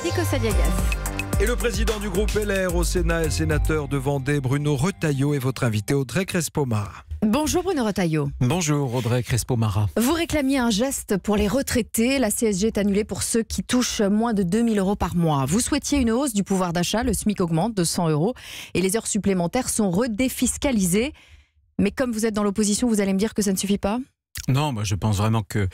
Nico Saliagas. Et le président du groupe LR au Sénat et le sénateur de Vendée, Bruno Retailleau, est votre invité, Audrey Crespo-Mara. Bonjour Bruno Retailleau. Bonjour Audrey Crespo-Mara. Vous réclamiez un geste pour les retraités. La CSG est annulée pour ceux qui touchent moins de 2 000 € par mois. Vous souhaitiez une hausse du pouvoir d'achat. Le SMIC augmente de 100 € et les heures supplémentaires sont redéfiscalisées. Mais comme vous êtes dans l'opposition, vous allez me dire que ça ne suffit pas ? Non, moi je pense vraiment que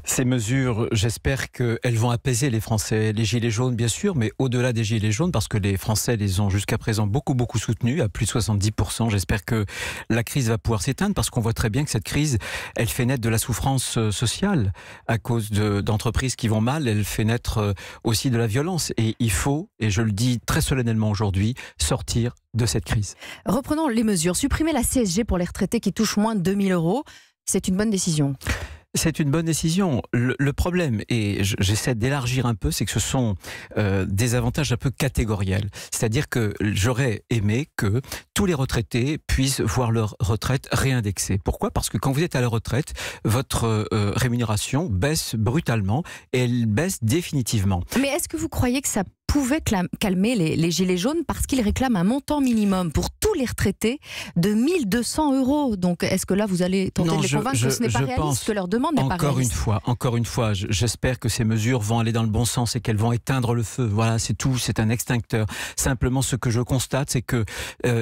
ces mesures, j'espère qu'elles vont apaiser les Français. Les gilets jaunes, bien sûr, mais au-delà des gilets jaunes, parce que les Français les ont jusqu'à présent beaucoup soutenus, à plus de 70%. J'espère que la crise va pouvoir s'éteindre, parce qu'on voit très bien que cette crise, elle fait naître de la souffrance sociale à cause d'entreprises qui vont mal. Elle fait naître aussi de la violence. Et il faut, et je le dis très solennellement aujourd'hui, sortir de cette crise. Reprenons les mesures. Supprimer la CSG pour les retraités qui touchent moins de 2 000 €, c'est une bonne décision. C'est une bonne décision. Le problème, et j'essaie d'élargir un peu, c'est que ce sont des avantages un peu catégoriels. C'est-à-dire que j'aurais aimé que tous les retraités puissent voir leur retraite réindexée. Pourquoi ? Parce que quand vous êtes à la retraite, votre rémunération baisse brutalement et elle baisse définitivement. Mais est-ce que vous croyez que ça pouvait calmer les gilets jaunes parce qu'ils réclament un montant minimum pour tous les retraités de 1 200 €. Donc est-ce que là vous allez tenter de les convaincre que ce n'est pas réaliste, que leur demande n'est pas réaliste ? Encore une fois, j'espère que ces mesures vont aller dans le bon sens et qu'elles vont éteindre le feu. Voilà, c'est tout, c'est un extincteur. Simplement, ce que je constate, c'est que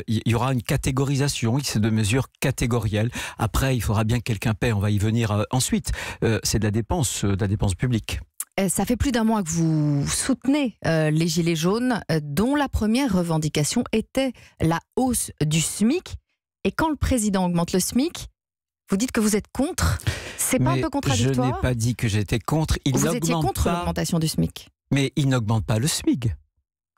y aura une catégorisation, c'est de mesures catégorielles. Après, il faudra bien que quelqu'un paie, on va y venir ensuite. C'est de la dépense publique. Ça fait plus d'un mois que vous soutenez les Gilets jaunes, dont la première revendication était la hausse du SMIC. Et quand le président augmente le SMIC, vous dites que vous êtes contre. C'est pas un peu contradictoire ? Je n'ai pas dit que j'étais contre. Vous étiez contre l'augmentation du SMIC. Mais il n'augmente pas le SMIC.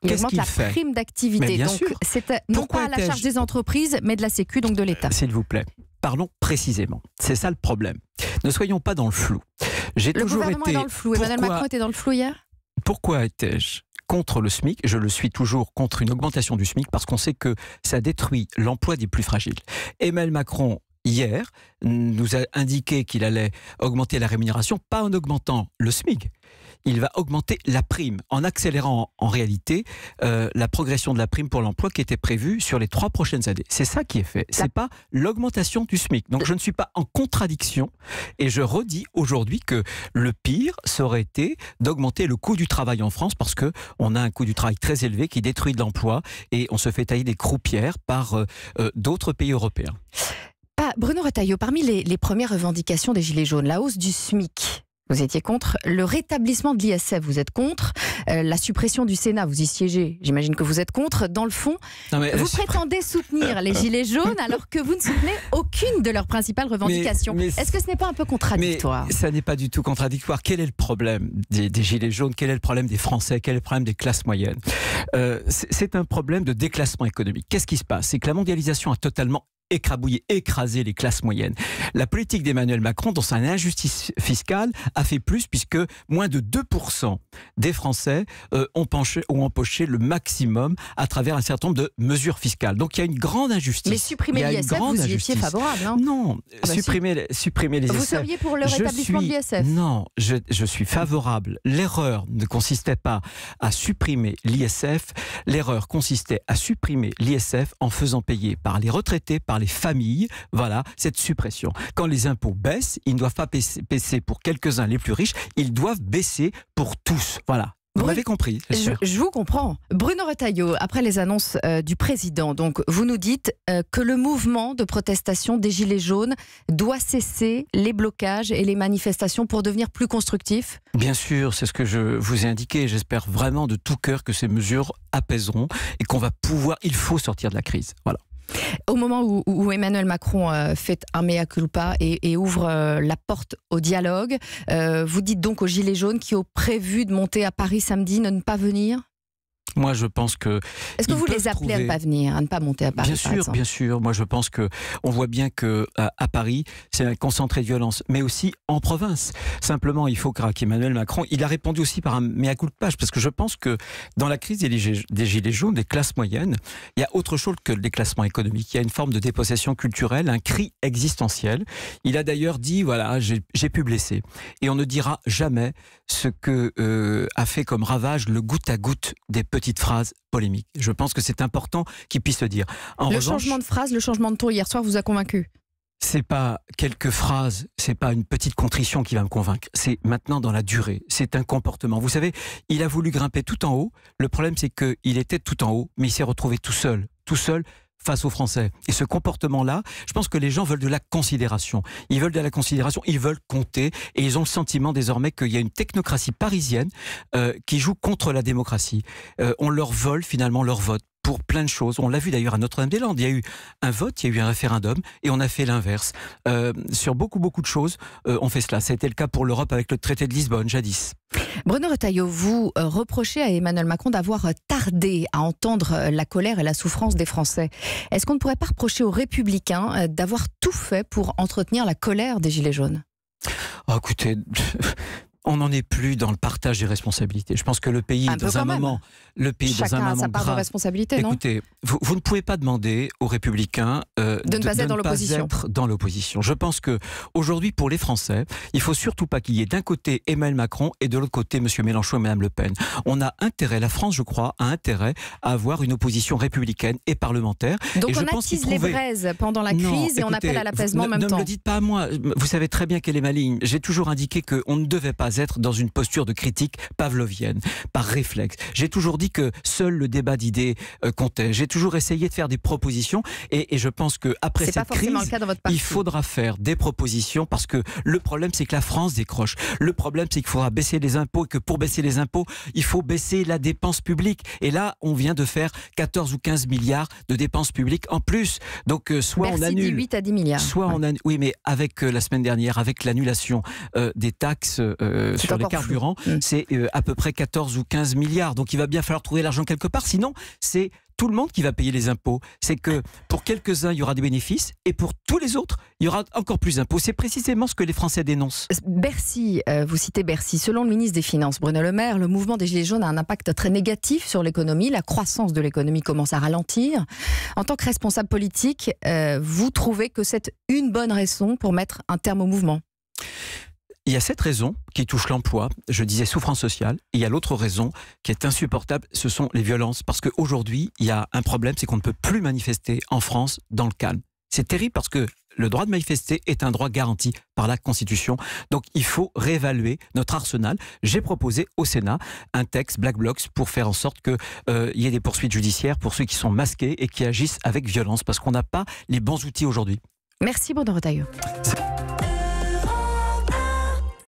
Il augmente la prime d'activité. Donc c'était non pas à la charge des entreprises, mais de la Sécu, donc de l'État. S'il vous plaît, parlons précisément. C'est ça le problème. Ne soyons pas dans le flou. Le gouvernement est dans le flou. Emmanuel Macron était dans le flou hier ? Pourquoi étais-je contre le SMIC ? Je le suis toujours contre une augmentation du SMIC parce qu'on sait que ça détruit l'emploi des plus fragiles. Emmanuel Macron, hier, nous a indiqué qu'il allait augmenter la rémunération, pas en augmentant le SMIC. Il va augmenter la prime, en accélérant en réalité la progression de la prime pour l'emploi qui était prévue sur les 3 prochaines années. C'est ça qui est fait, c'est pas l'augmentation du SMIC. Donc je ne suis pas en contradiction et je redis aujourd'hui que le pire, ça aurait été d'augmenter le coût du travail en France parce qu'on a un coût du travail très élevé qui détruit de l'emploi et on se fait tailler des croupières par d'autres pays européens. Bruno Retailleau, parmi les premières revendications des Gilets jaunes, la hausse du SMIC. Vous étiez contre. Le rétablissement de l'ISF, vous êtes contre. La suppression du Sénat, vous y siégez. J'imagine que vous êtes contre. Dans le fond, vous prétendez soutenir les Gilets jaunes alors que vous ne soutenez aucune de leurs principales revendications. Est-ce que ce n'est pas un peu contradictoire ? Mais ça n'est pas du tout contradictoire. Quel est le problème des Gilets jaunes ? Quel est le problème des Français ? Quel est le problème des classes moyennes ? C'est un problème de déclassement économique. Qu'est-ce qui se passe ? C'est que la mondialisation a totalement écraser les classes moyennes. La politique d'Emmanuel Macron, dans sa injustice fiscale, a fait plus puisque moins de 2% des Français ont empoché le maximum à travers un certain nombre de mesures fiscales. Donc il y a une grande injustice. Mais supprimer l'ISF, vous y étiez favorable, hein ? Non, supprimer les ISF. Vous seriez pour le rétablissement de l'ISF ? Non, je suis favorable. L'erreur ne consistait pas à supprimer l'ISF. L'erreur consistait à supprimer l'ISF en faisant payer par les retraités, par les familles, voilà, cette suppression. Quand les impôts baissent, ils ne doivent pas baisser pour quelques-uns les plus riches, ils doivent baisser pour tous, voilà. Vous m'avez compris, c'est sûr. Je vous comprends. Bruno Retailleau, après les annonces du président, donc vous nous dites que le mouvement de protestation des Gilets jaunes doit cesser les blocages et les manifestations pour devenir plus constructif ? Bien sûr, c'est ce que je vous ai indiqué. J'espère vraiment de tout cœur que ces mesures apaiseront et qu'on va pouvoir, il faut sortir de la crise. Voilà. Au moment où Emmanuel Macron fait un mea culpa et ouvre la porte au dialogue, vous dites donc aux Gilets jaunes qui ont prévu de monter à Paris samedi de ne pas venir ? Moi, je pense que... Est-ce que vous les appelez à ne pas venir, à ne pas monter à Paris? Bien sûr. Moi, je pense que on voit bien que à Paris, c'est un concentré de violence, mais aussi en province. Simplement, il faut qu'Emmanuel Macron, il a répondu aussi par un mea culpa, parce que je pense que dans la crise des gilets jaunes, des classes moyennes, il y a autre chose que le déclassement économique. Il y a une forme de dépossession culturelle, un cri existentiel. Il a d'ailleurs dit, voilà, j'ai pu blesser. Et on ne dira jamais ce que a fait comme ravage le goutte à goutte des petites phrases polémiques. Je pense que c'est important qu'il puisse le dire. Changement de phrase, le changement de ton hier soir vous a convaincu? C'est pas quelques phrases, c'est pas une petite contrition qui va me convaincre. C'est maintenant dans la durée. C'est un comportement. Vous savez, il a voulu grimper tout en haut. Le problème, c'est qu'il était tout en haut, mais il s'est retrouvé tout seul face aux Français. Et ce comportement-là, je pense que les gens veulent de la considération. Ils veulent de la considération, ils veulent compter, et ils ont le sentiment désormais qu'il y a une technocratie parisienne qui joue contre la démocratie. On leur vole finalement leur vote pour plein de choses. On l'a vu d'ailleurs à Notre-Dame-des-Landes. Il y a eu un vote, il y a eu un référendum, et on a fait l'inverse. Sur beaucoup de choses, on fait cela. Ça a été le cas pour l'Europe avec le traité de Lisbonne, jadis. Bruno Retailleau, vous reprochez à Emmanuel Macron d'avoir tardé à entendre la colère et la souffrance des Français. Est-ce qu'on ne pourrait pas reprocher aux Républicains d'avoir tout fait pour entretenir la colère des Gilets jaunes? Écoutez... On n'en est plus dans le partage des responsabilités. Je pense que le pays est dans un moment... Chacun a sa part de responsabilité, non? Écoutez, vous ne pouvez pas demander aux Républicains de ne pas être dans l'opposition. Je pense qu'aujourd'hui, pour les Français, il ne faut surtout pas qu'il y ait d'un côté Emmanuel Macron et de l'autre côté M. Mélenchon et Mme Le Pen. On a intérêt, la France, je crois, a intérêt à avoir une opposition républicaine et parlementaire. Donc on attise les braises pendant la crise et on appelle à l'apaisement en même temps. Ne me le dites pas à moi. Vous savez très bien quelle est ma ligne. J'ai toujours indiqué qu'on ne devait pas être dans une posture de critique pavlovienne, par réflexe. J'ai toujours dit que seul le débat d'idées comptait. J'ai toujours essayé de faire des propositions et je pense qu'après cette crise, il faudra faire des propositions parce que le problème, c'est que la France décroche. Le problème, c'est qu'il faudra baisser les impôts et que pour baisser les impôts, il faut baisser la dépense publique. Et là, on vient de faire 14 ou 15 milliards de dépenses publiques en plus. Donc, soit Bercy on annule... dit 8 à 10 milliards. Soit on annule... Oui, mais avec la semaine dernière, avec l'annulation des taxes sur les carburants, c'est à peu près 14 ou 15 milliards. Donc il va bien falloir trouver l'argent quelque part. Sinon, c'est tout le monde qui va payer les impôts. C'est que pour quelques-uns, il y aura des bénéfices et pour tous les autres, il y aura encore plus d'impôts. C'est précisément ce que les Français dénoncent. Bercy, vous citez Bercy. Selon le ministre des Finances, Bruno Le Maire, le mouvement des Gilets jaunes a un impact très négatif sur l'économie. La croissance de l'économie commence à ralentir. En tant que responsable politique, vous trouvez que c'est une bonne raison pour mettre un terme au mouvement? Il y a cette raison qui touche l'emploi, je disais souffrance sociale, et il y a l'autre raison qui est insupportable, ce sont les violences. Parce qu'aujourd'hui, il y a un problème, c'est qu'on ne peut plus manifester en France dans le calme. C'est terrible parce que le droit de manifester est un droit garanti par la Constitution. Donc il faut réévaluer notre arsenal. J'ai proposé au Sénat un texte Black Blocs pour faire en sorte qu'il y ait des poursuites judiciaires pour ceux qui sont masqués et qui agissent avec violence parce qu'on n'a pas les bons outils aujourd'hui. Merci Bruno Retailleau.